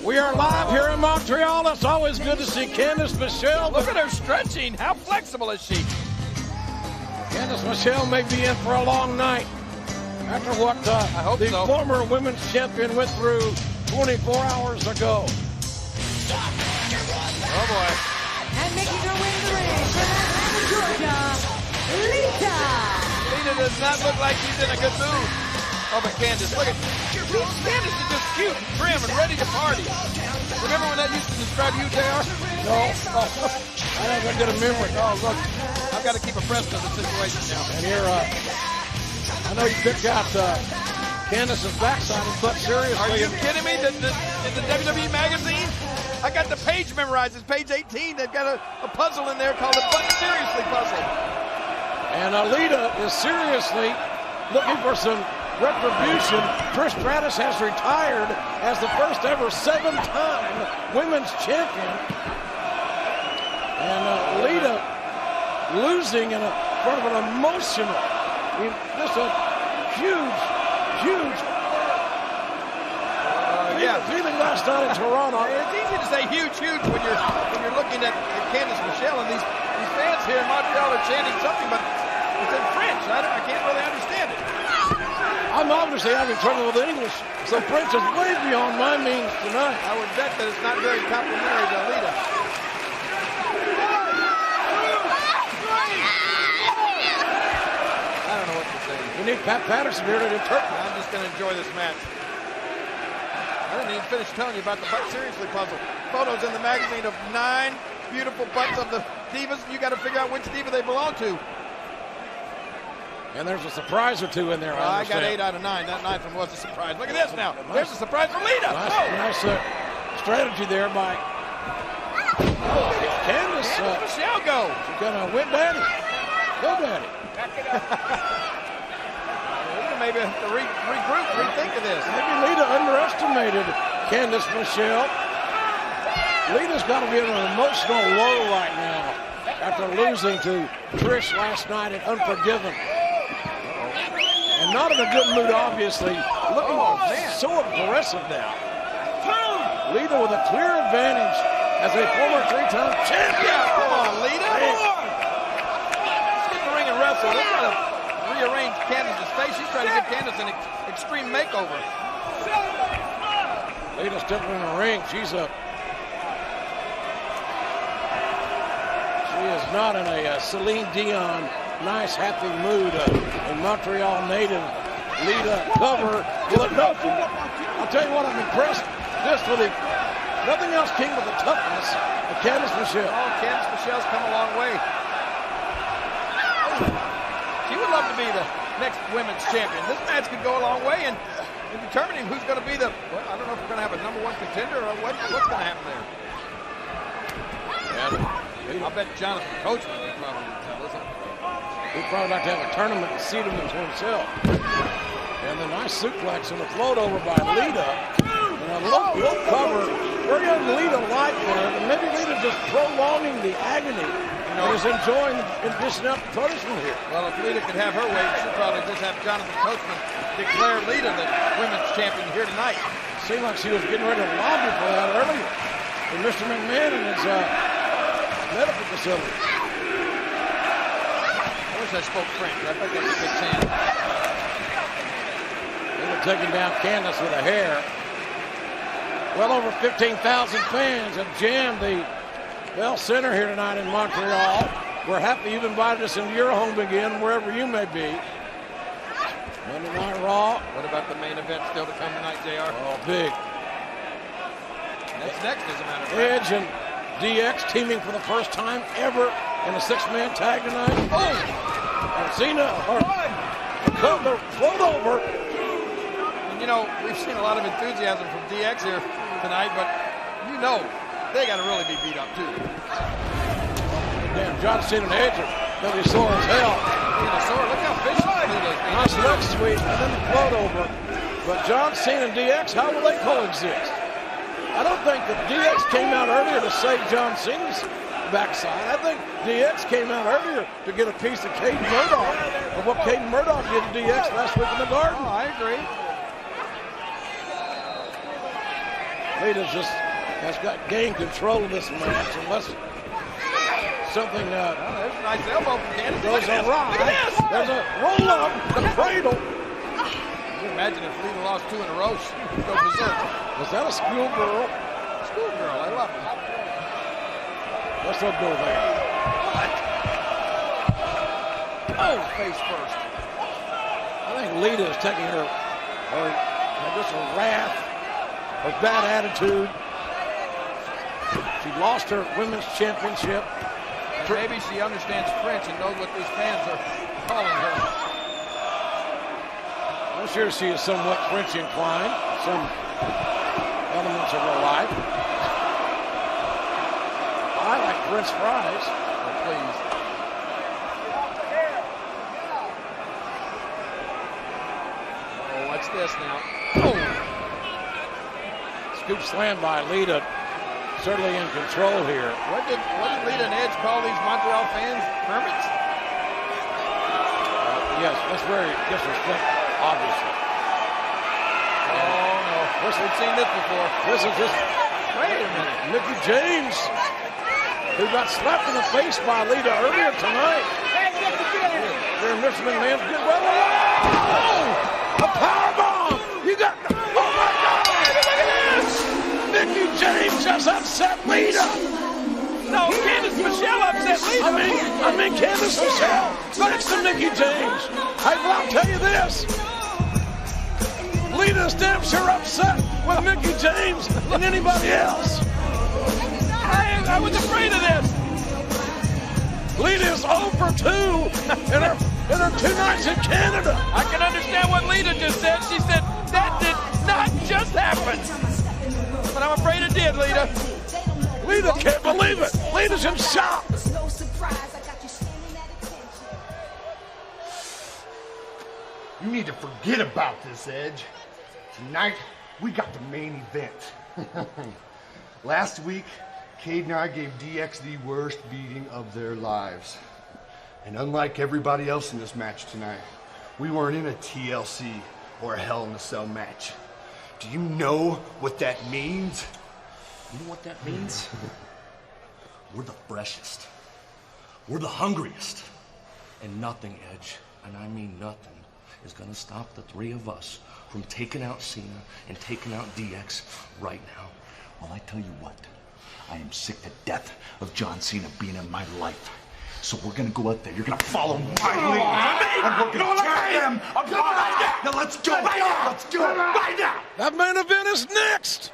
We are live here in Montreal. It's always good to see Candice Michelle. Look at her stretching. How flexible is she? Candice Michelle may be in for a long night after what I hope the so. former women's champion went through 24 hours ago. Oh, boy. And making her way to the ring from Atlanta, Georgia, Lita. Lita does not look like she's in a good mood. Oh, but Candice, look at Candice is just cute and trim and ready to party. Remember when that used to describe you, JR? No, I have a good memory. Oh, look, I've got to keep abreast of the situation now. And here, I know you picked out Candice's backside, but seriously. Are you kidding me? In the WWE magazine, I got the page memorized. It's page 18. They've got a puzzle in there called the But Seriously Puzzle. And Lita is seriously looking for some retribution. Trish Stratus has retired as the first ever 7-time women's champion. And Lita losing in front of an emotional, just a huge feeling last night in Toronto. It's easy to say huge when you're looking at Candice Michelle, and these fans here in Montreal are chanting something, but it's in French. I can't really understand it. I'm obviously having trouble with English, so French is way beyond my means tonight. I would bet that it's not very complimentary to Lita. I don't know what to say. We need Pat Patterson here to interpret. I'm just going to enjoy this match. I didn't even finish telling you about the But Seriously puzzle. Photos in the magazine of 9 beautiful butts of the divas. You got to figure out which diva they belong to. And there's a surprise or two in there. I got 8 out of 9. That 9th one was a surprise. Look at this now. There's a surprise for Lita. Nice strategy there by Candice. Michelle go. She's gonna win daddy. Go daddy. Lita maybe have to regroup, rethink of this. Maybe Lita underestimated Candice Michelle. Lita's got to be in an emotional low right now after losing to Trish last night at Unforgiven. And not in a good mood, obviously. Looking so aggressive now. Lita with a clear advantage as a former 3-time champion. Yeah, come on, Lita. Let's get in the ring and wrestle. Let's try to rearrange Candice's face. She's trying to give Candice an extreme makeover. Lita stepping in the ring. She is not in a Celine Dion nice, happy mood. A Montreal native, Lita cover. I'll tell you what, I'm impressed just with nothing else came with the toughness of Candice Michelle. Oh, Candice Michelle's come a long way. She would love to be the next women's champion. This match could go a long way in determining who's going to be the, well, I don't know if we're going to have a #1 contender or what's going to happen there. Yeah, I'll bet Jonathan Coachman would probably tell us. He'd probably like to have a tournament and seat him into himself. And the nice suplex and the float over by Lita. And a low cover. Very young Lita like there. And maybe Lita just prolonging the agony. And is enjoying and dishing out the punishment here. Well, if Lita could have her way, she'd probably just have Jonathan Coachman declare Lita the women's champion here tonight. Seemed like she was getting ready to lobby for that earlier. And Mr. McMahon and his medical facility. I wish I spoke French. I think that's a big chance. They were taking down Candice with a hair. Well over 15,000 fans have jammed the Bell Center here tonight in Montreal. We're happy you've invited us into your home again, wherever you may be. Monday Night Raw. What about the main event still to come tonight, JR? Oh, big. That's next, as a matter of fact. Edge and DX teaming for the first time ever in a 6-man tag tonight. Oh! And Cena cut the float over. And you know, we've seen a lot of enthusiasm from DX here tonight, but you know, they got to really be beat up too. Damn, John Cena and Edge are going to be sore as hell. Look how vicious Lita is. Nice leg sweep and then the float over. But John Cena and DX, how will they coexist? I don't think that DX came out earlier to save John Cena's backside. I think DX came out earlier to get a piece of Caden Murdoch of what Caden Murdoch did to DX last week in the Garden. Oh, I agree. Lita just has gained control of this match unless something there's a nice elbow from Candice. goes awry. There's a roll up, the cradle. Can you imagine if Lita lost 2 in a row? She'd go berserk. Was that a schoolgirl? Schoolgirl, I love it. Let's not go there. Oh, face first. I think Lita is taking her just her wrath, her bad attitude. She lost her women's championship. And maybe she understands French and knows what these fans are calling her. I'm sure she is somewhat French inclined, some elements of her life. I like French fries. Oh, please. Oh, what's this now? Oh! Scoop slam by Lita. Certainly in control here. What did Lita and Edge call these Montreal fans? Hermits? Yes, that's very disrespectful, obviously. Oh, no. We've seen this before. This is just, Wait a minute. Mickey James, who got slapped in the face by Lita earlier tonight. They're Michigan man's good brother. Oh! A powerbomb! You got, oh my God! Look at this! Mickey James just upset Lita. No, Candice Michelle upset Lita. I mean Candice Michelle next to Mickey James. Hey, well, I'll tell you this. Lita's damn sure upset with Mickey James than anybody else. I was afraid of this. Lita is 0 for 2 in her 2 nights in Canada. I can understand what Lita just said. She said, that did not just happen. But I'm afraid it did, Lita. Lita can't believe it. Lita's in shock. You need to forget about this, Edge. Tonight, we got the main event. Last week, Cade and I gave DX the worst beating of their lives. And unlike everybody else in this match tonight, we weren't in a TLC or a Hell in a Cell match. Do you know what that means? You know what that means? We're the freshest. We're the hungriest. And nothing, Edge, and I mean nothing, is gonna stop the 3 of us from taking out Cena and taking out DX right now. Well, I tell you what, I am sick to death of John Cena being in my life. So we're gonna go out there, you're gonna follow my lead, and we're gonna tear them apart. Now let's go, let's do it right now. That main event is next.